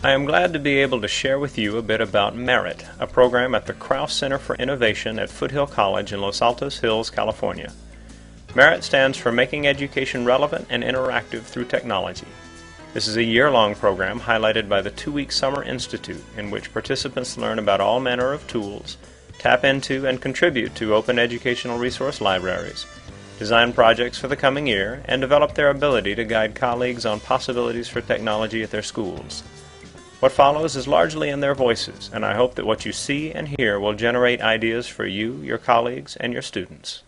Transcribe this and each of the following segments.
I am glad to be able to share with you a bit about Merit, a program at the Krause Center for Innovation at Foothill College in Los Altos Hills, California. Merit stands for Making Education Relevant and Interactive Through Technology. This is a year-long program highlighted by the 2-week Summer Institute, in which participants learn about all manner of tools, tap into and contribute to open educational resource libraries, design projects for the coming year, and develop their ability to guide colleagues on possibilities for technology at their schools. What follows is largely in their voices, and I hope that what you see and hear will generate ideas for you, your colleagues, and your students.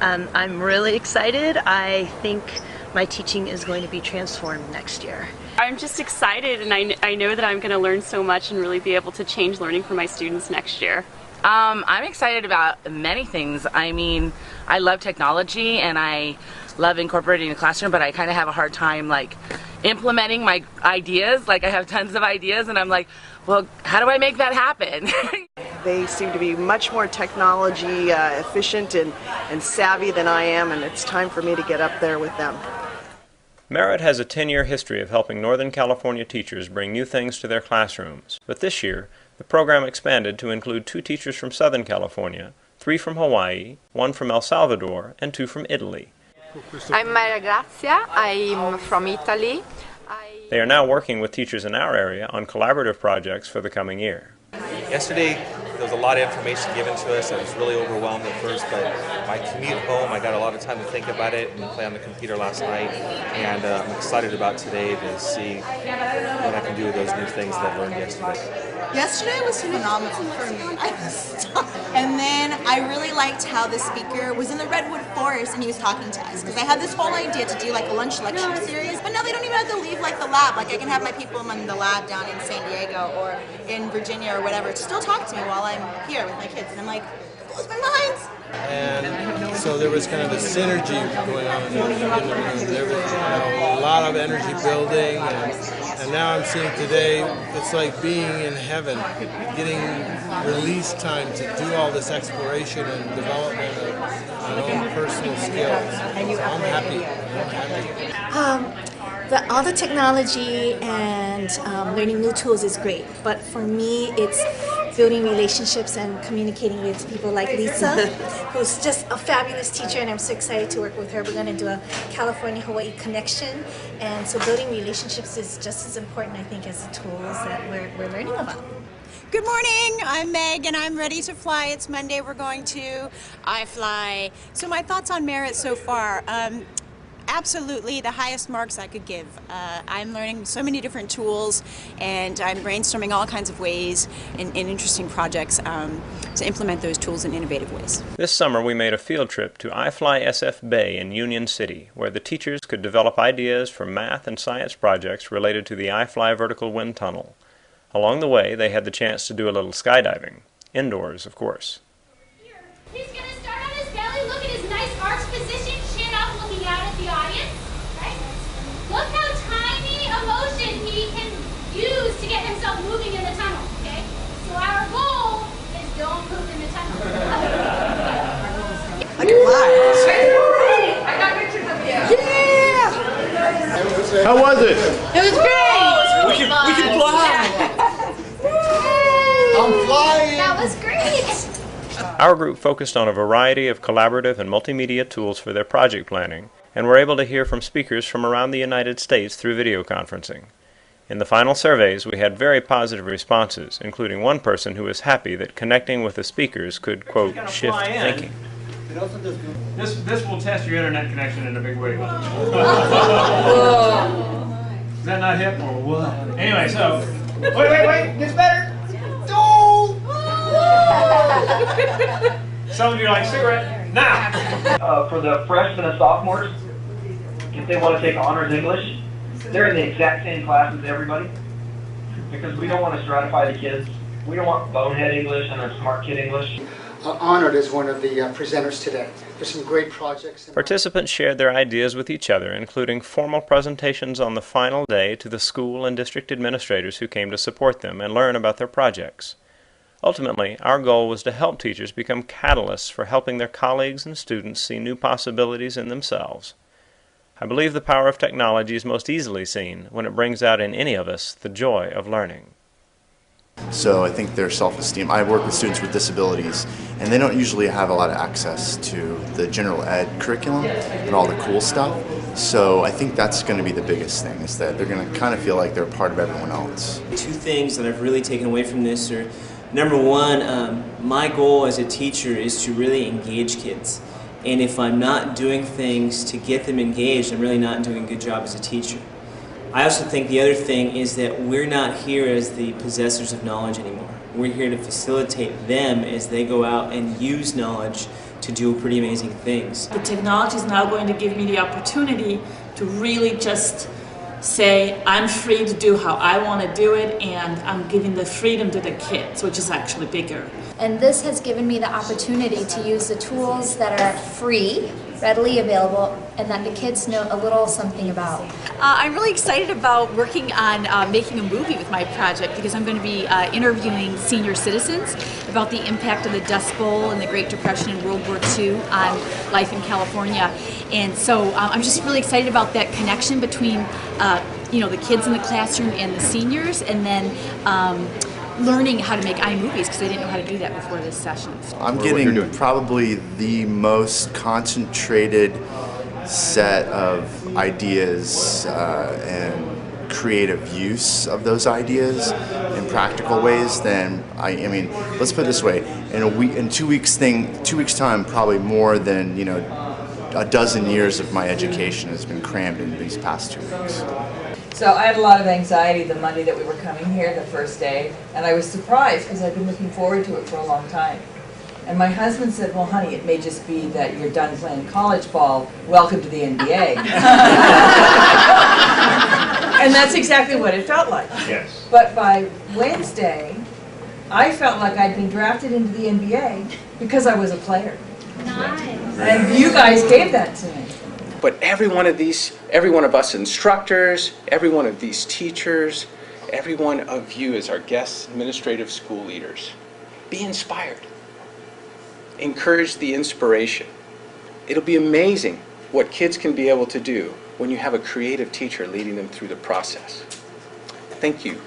I'm really excited. I think my teaching is going to be transformed next year. I'm just excited, and I know that I'm going to learn so much and really be able to change learning for my students next year. I'm excited about many things. I mean, I love technology and I love incorporating the classroom, but I kind of have a hard time implementing my ideas. I have tons of ideas and I'm like, well, how do I make that happen? They seem to be much more technology efficient and savvy than I am, and it's time for me to get up there with them. Merit has a 10-year history of helping Northern California teachers bring new things to their classrooms, but this year the program expanded to include 2 teachers from Southern California, 3 from Hawaii, 1 from El Salvador, and 2 from Italy. I'm Maria Grazia. I'm from Italy. They are now working with teachers in our area on collaborative projects for the coming year. Yesterday, there was a lot of information given to us. I was really overwhelmed at first, but my commute home, I got a lot of time to think about it and play on the computer last night. And I'm excited about today to see what I can do with those new things that I learned yesterday. Yesterday was phenomenal for me. And then I really liked how the speaker was in the Redwood Forest and he was talking to us. Because I had this whole idea to do a lunch lecture series, but now they don't even have to leave the lab. I can have my people in the lab down in San Diego or in Virginia or whatever to still talk to me while I'm here with my kids. And I'm like, blows my mind. And so there was kind of a synergy going on in the room. There was a lot of energy building, and now I'm seeing today it's like being in heaven, getting release time to do all this exploration and development of my own personal skills. So I'm happy. All the technology and learning new tools is great, but for me it's building relationships and communicating with people like Lisa, who's just a fabulous teacher, and I'm so excited to work with her. We're going to do a California-Hawaii connection, and so building relationships is just as important, I think, as the tools that we're learning about. Good morning, I'm Meg and I'm ready to fly. It's Monday, we're going to iFly. So my thoughts on Merit so far. Absolutely the highest marks I could give. I'm learning so many different tools and I'm brainstorming all kinds of ways in interesting projects to implement those tools in innovative ways. This summer we made a field trip to iFly SF Bay in Union City, where the teachers could develop ideas for math and science projects related to the iFly vertical wind tunnel. Along the way they had the chance to do a little skydiving, indoors of course. He's going to start on his belly, look at his nice arched position, chin up, looking out at the audience. Right? Look how tiny a motion he can use to get himself moving in the tunnel. Okay? So our goal is don't poop in the tunnel. I can fly. I got pictures of you. Yeah! How was it? It was great! We can fly! I'm flying! That was great! Our group focused on a variety of collaborative and multimedia tools for their project planning, and were able to hear from speakers from around the United States through video conferencing. In the final surveys, we had very positive responses, including one person who was happy that connecting with the speakers could, quote, shift thinking. This will test your internet connection in a big way. Is that not hip or what? Anyway, so wait, gets better. Some of you like cigarette now. For the freshmen and sophomores, if they want to take honors English, they're in the exact same class as everybody, because we don't want to stratify the kids. We don't want bonehead English and a smart kid English. Honored as one of the presenters today. There's some great projects. Participants shared their ideas with each other, including formal presentations on the final day to the school and district administrators who came to support them and learn about their projects. Ultimately, our goal was to help teachers become catalysts for helping their colleagues and students see new possibilities in themselves. I believe the power of technology is most easily seen when it brings out in any of us the joy of learning. So I think their self-esteem, I work with students with disabilities, and they don't usually have a lot of access to the general ed curriculum and all the cool stuff. So I think that's going to be the biggest thing, is that they're going to kind of feel like they're part of everyone else. Two things that I've really taken away from this are, number one, my goal as a teacher is to really engage kids. And if I'm not doing things to get them engaged, I'm really not doing a good job as a teacher. I also think the other thing is that we're not here as the possessors of knowledge anymore. We're here to facilitate them as they go out and use knowledge to do pretty amazing things. The technology is now going to give me the opportunity to really just say, I'm free to do how I want to do it, and I'm giving the freedom to the kids, which is actually bigger. And this has given me the opportunity to use the tools that are free, readily available, and that the kids know a little something about. I'm really excited about working on making a movie with my project, because I'm going to be interviewing senior citizens about the impact of the Dust Bowl and the Great Depression and World War II on life in California. And so I'm just really excited about that connection between the kids in the classroom and the seniors, and then learning how to make iMovies, because I didn't know how to do that before this session. I'm getting probably the most concentrated set of ideas and creative use of those ideas in practical ways than I mean, let's put it this way: in 2 weeks time, probably more than a dozen years of my education has been crammed in these past 2 weeks. So I had a lot of anxiety the Monday that we were coming here, the first day, and I was surprised because I've been looking forward to it for a long time. And my husband said, well, honey, it may just be that you're done playing college ball. Welcome to the NBA. And that's exactly what it felt like. Yes. But by Wednesday, I felt like I'd been drafted into the NBA because I was a player. Nice. And you guys gave that to me. But every one of us instructors, every one of these teachers, every one of you as our guest administrative school leaders, be inspired. Encourage the inspiration. It'll be amazing what kids can be able to do when you have a creative teacher leading them through the process. Thank you.